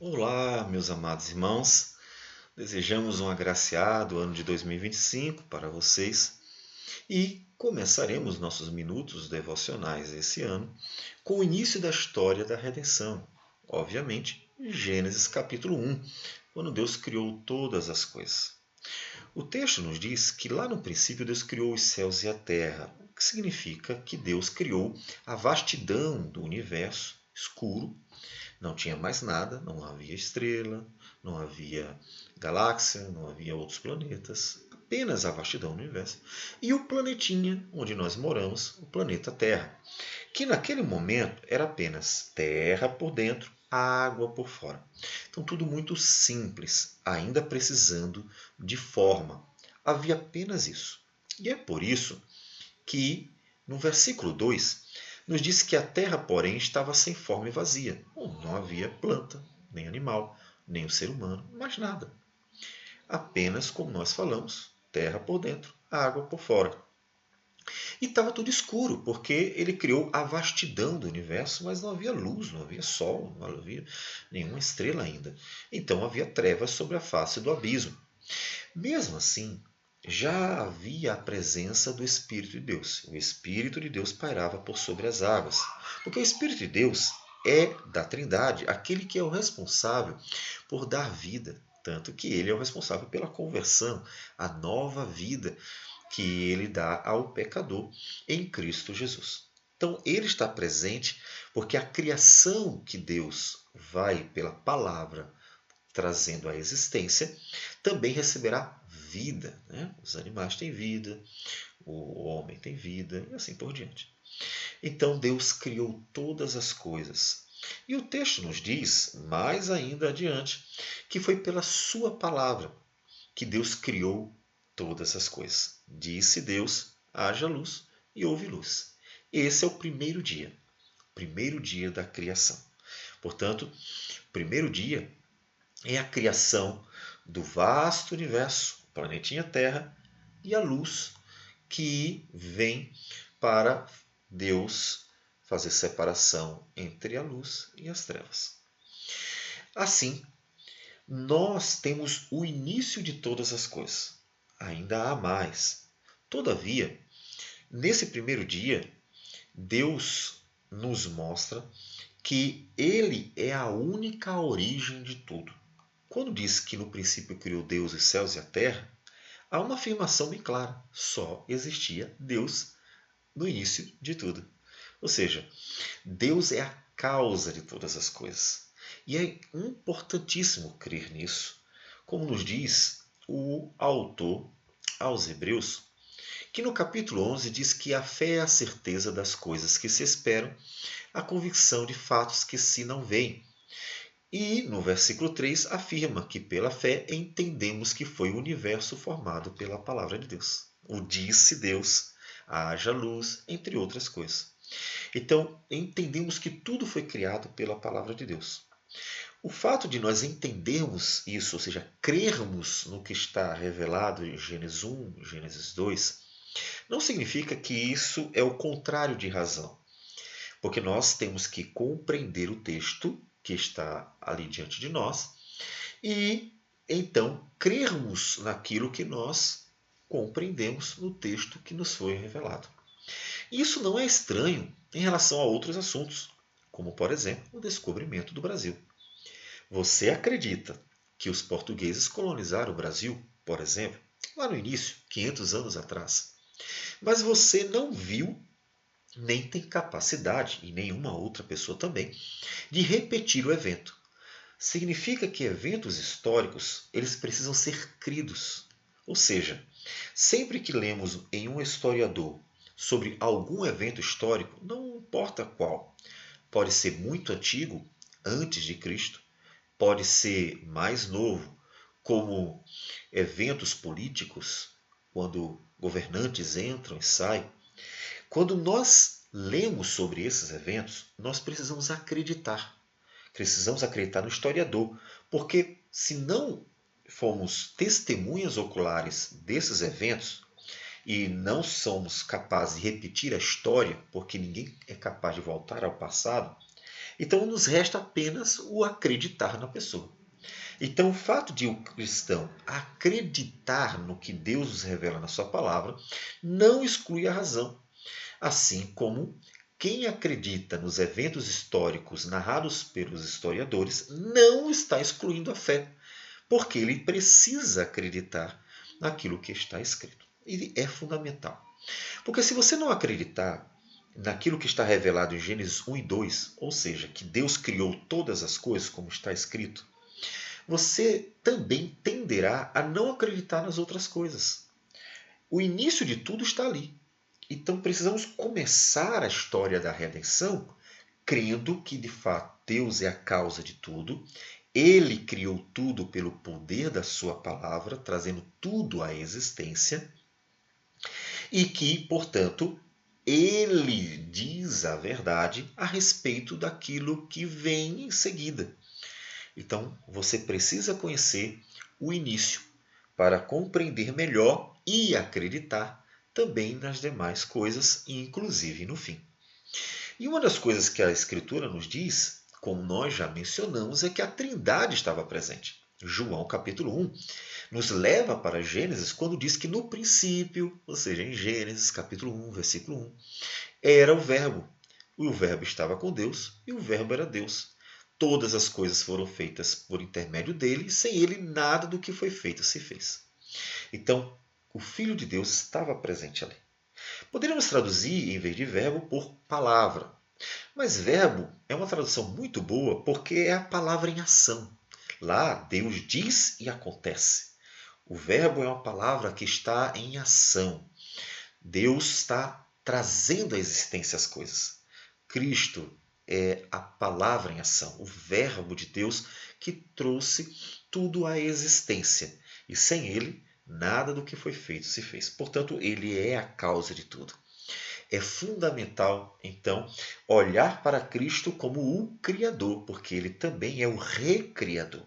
Olá, meus amados irmãos. Desejamos um agraciado ano de 2025 para vocês e começaremos nossos minutos devocionais esse ano com o início da história da redenção. Obviamente, Gênesis capítulo 1, quando Deus criou todas as coisas. O texto nos diz que lá no princípio Deus criou os céus e a terra, o que significa que Deus criou a vastidão do universo escuro. Não tinha mais nada, não havia estrela, não havia galáxia, não havia outros planetas, apenas a vastidão do universo. E o planetinha onde nós moramos, o planeta Terra, que naquele momento era apenas terra por dentro, água por fora. Então tudo muito simples, ainda precisando de forma. Havia apenas isso. E é por isso que no versículo 2 nos diz que a terra, porém, estava sem forma e vazia. Não havia planta, nem animal, nem o ser humano, mais nada. Apenas, como nós falamos, terra por dentro, água por fora. E estava tudo escuro, porque ele criou a vastidão do universo, mas não havia luz, não havia sol, não havia nenhuma estrela ainda. Então havia trevas sobre a face do abismo. Mesmo assim, já havia a presença do Espírito de Deus. O Espírito de Deus pairava por sobre as águas. Porque o Espírito de Deus é da Trindade, aquele que é o responsável por dar vida. Tanto que ele é o responsável pela conversão, a nova vida que ele dá ao pecador em Cristo Jesus. Então, ele está presente porque a criação que Deus vai, pela palavra, trazendo à existência, também receberá vida. Né? Os animais têm vida, o homem tem vida e assim por diante. Então Deus criou todas as coisas. E o texto nos diz, mais ainda adiante, que foi pela sua palavra que Deus criou todas as coisas. Disse Deus, haja luz e houve luz. Esse é o primeiro dia da criação. Portanto, o primeiro dia é a criação do vasto universo, o planetinha Terra, e a luz que vem para Deus fazer separação entre a luz e as trevas. Assim, nós temos o início de todas as coisas. Ainda há mais. Todavia, nesse primeiro dia, Deus nos mostra que Ele é a única origem de tudo. Quando diz que no princípio criou Deus os céus e a terra, há uma afirmação bem clara: só existia Deus no início de tudo. Ou seja, Deus é a causa de todas as coisas. E é importantíssimo crer nisso, como nos diz o autor aos Hebreus, que no capítulo 11 diz que a fé é a certeza das coisas que se esperam, a convicção de fatos que se não veem. E no versículo 3 afirma que pela fé entendemos que foi o universo formado pela palavra de Deus. O disse Deus, haja luz, entre outras coisas. Então, entendemos que tudo foi criado pela palavra de Deus. O fato de nós entendermos isso, ou seja, crermos no que está revelado em Gênesis 1, Gênesis 2, não significa que isso é o contrário de razão. Porque nós temos que compreender o texto que está ali diante de nós e então crermos naquilo que nós compreendemos no texto que nos foi revelado. Isso não é estranho em relação a outros assuntos, como por exemplo o descobrimento do Brasil. Você acredita que os portugueses colonizaram o Brasil, por exemplo, lá no início, 500 anos atrás, mas você não viu nem tem capacidade, e nenhuma outra pessoa também, de repetir o evento. Significa que eventos históricos eles precisam ser cridos. Ou seja, sempre que lemos em um historiador sobre algum evento histórico, não importa qual, pode ser muito antigo, antes de Cristo, pode ser mais novo, como eventos políticos, quando governantes entram e saem. Quando nós lemos sobre esses eventos, nós precisamos acreditar. Precisamos acreditar no historiador, porque se não formos testemunhas oculares desses eventos e não somos capazes de repetir a história, porque ninguém é capaz de voltar ao passado, Então nos resta apenas o acreditar na pessoa. Então o fato de o cristão acreditar no que Deus nos revela na sua palavra não exclui a razão. Assim como quem acredita nos eventos históricos narrados pelos historiadores não está excluindo a fé, porque ele precisa acreditar naquilo que está escrito. E é fundamental. Porque se você não acreditar naquilo que está revelado em Gênesis 1 e 2, ou seja, que Deus criou todas as coisas como está escrito, você também tenderá a não acreditar nas outras coisas. O início de tudo está ali. Então precisamos começar a história da redenção crendo que de fato Deus é a causa de tudo. Ele criou tudo pelo poder da sua palavra, trazendo tudo à existência. E que, portanto, ele diz a verdade a respeito daquilo que vem em seguida. Então, você precisa conhecer o início para compreender melhor e acreditar também nas demais coisas, inclusive no fim. E uma das coisas que a Escritura nos diz, como nós já mencionamos, é que a Trindade estava presente. João capítulo 1 nos leva para Gênesis quando diz que no princípio, ou seja, em Gênesis capítulo 1, versículo 1, era o Verbo. E o Verbo estava com Deus e o Verbo era Deus. Todas as coisas foram feitas por intermédio dele, e sem ele nada do que foi feito se fez. Então, o Filho de Deus estava presente ali. Poderíamos traduzir, em vez de verbo, por palavra. Mas verbo é uma tradução muito boa porque é a palavra em ação. Lá, Deus diz e acontece. O verbo é uma palavra que está em ação. Deus está trazendo à existência as coisas. Cristo é a palavra em ação, o verbo de Deus que trouxe tudo à existência. E sem ele, nada do que foi feito se fez. Portanto, ele é a causa de tudo. É fundamental, então, olhar para Cristo como o Criador, porque ele também é o Recriador.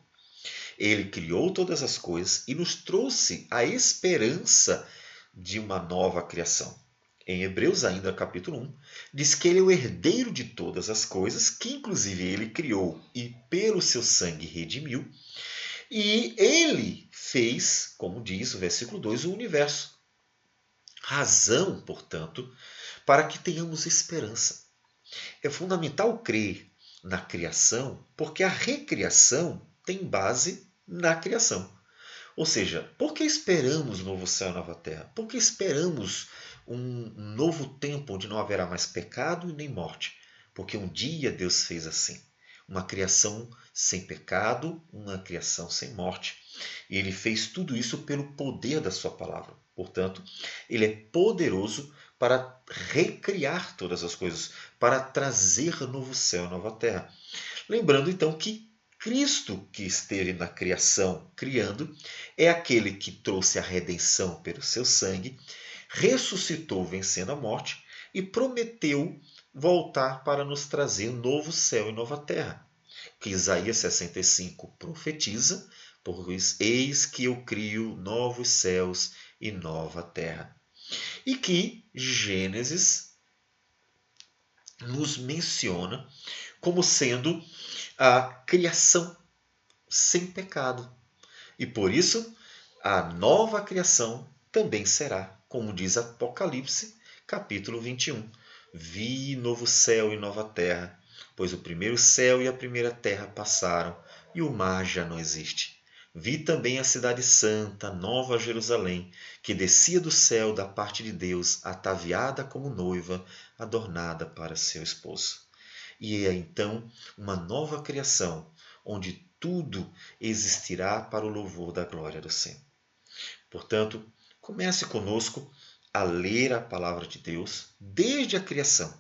Ele criou todas as coisas e nos trouxe a esperança de uma nova criação. Em Hebreus, ainda capítulo 1, diz que ele é o herdeiro de todas as coisas, que inclusive ele criou e pelo seu sangue redimiu. E ele fez, como diz o versículo 2, o universo. Razão, portanto, para que tenhamos esperança. É fundamental crer na criação, porque a recriação tem base na criação. Ou seja, por que esperamos novo céu e nova terra? Por que esperamos um novo tempo onde não haverá mais pecado e nem morte? Porque um dia Deus fez assim. Uma criação sem pecado, uma criação sem morte. E ele fez tudo isso pelo poder da sua palavra. Portanto, ele é poderoso para recriar todas as coisas, para trazer novo céu e nova terra. Lembrando então que Cristo, que esteve na criação criando, é aquele que trouxe a redenção pelo seu sangue, ressuscitou vencendo a morte e prometeu voltar para nos trazer novo céu e nova terra. Que Isaías 65 profetiza, pois eis que eu crio novos céus e nova terra. E que Gênesis nos menciona como sendo a criação sem pecado. E por isso, a nova criação também será, como diz Apocalipse, capítulo 21. Vi novo céu e nova terra, pois o primeiro céu e a primeira terra passaram, e o mar já não existe. Vi também a cidade santa, Nova Jerusalém, que descia do céu da parte de Deus, ataviada como noiva, adornada para seu esposo. E é então uma nova criação, onde tudo existirá para o louvor da glória do Senhor. Portanto, comece conosco a ler a palavra de Deus desde a criação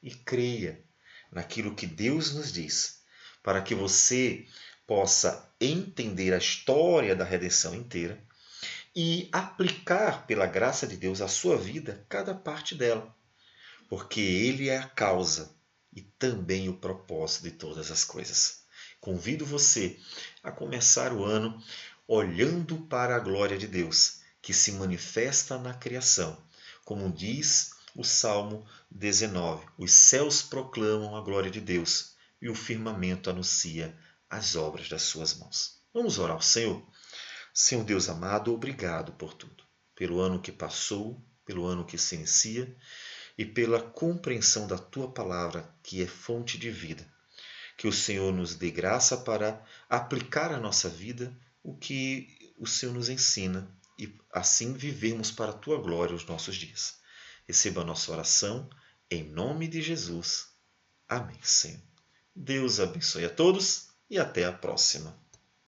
e creia naquilo que Deus nos diz, para que você possa entender a história da redenção inteira e aplicar pela graça de Deus à sua vida cada parte dela, porque Ele é a causa e também o propósito de todas as coisas. Convido você a começar o ano olhando para a glória de Deus, que se manifesta na criação. Como diz o Salmo 19, os céus proclamam a glória de Deus, e o firmamento anuncia as obras das suas mãos. Vamos orar ao Senhor? Senhor Deus amado, obrigado por tudo, pelo ano que passou, pelo ano que se inicia e pela compreensão da Tua palavra, que é fonte de vida. Que o Senhor nos dê graça para aplicar à nossa vida o que o Senhor nos ensina e assim vivermos para a Tua glória os nossos dias. Receba a nossa oração, em nome de Jesus. Amém, Senhor. Deus abençoe a todos e até a próxima.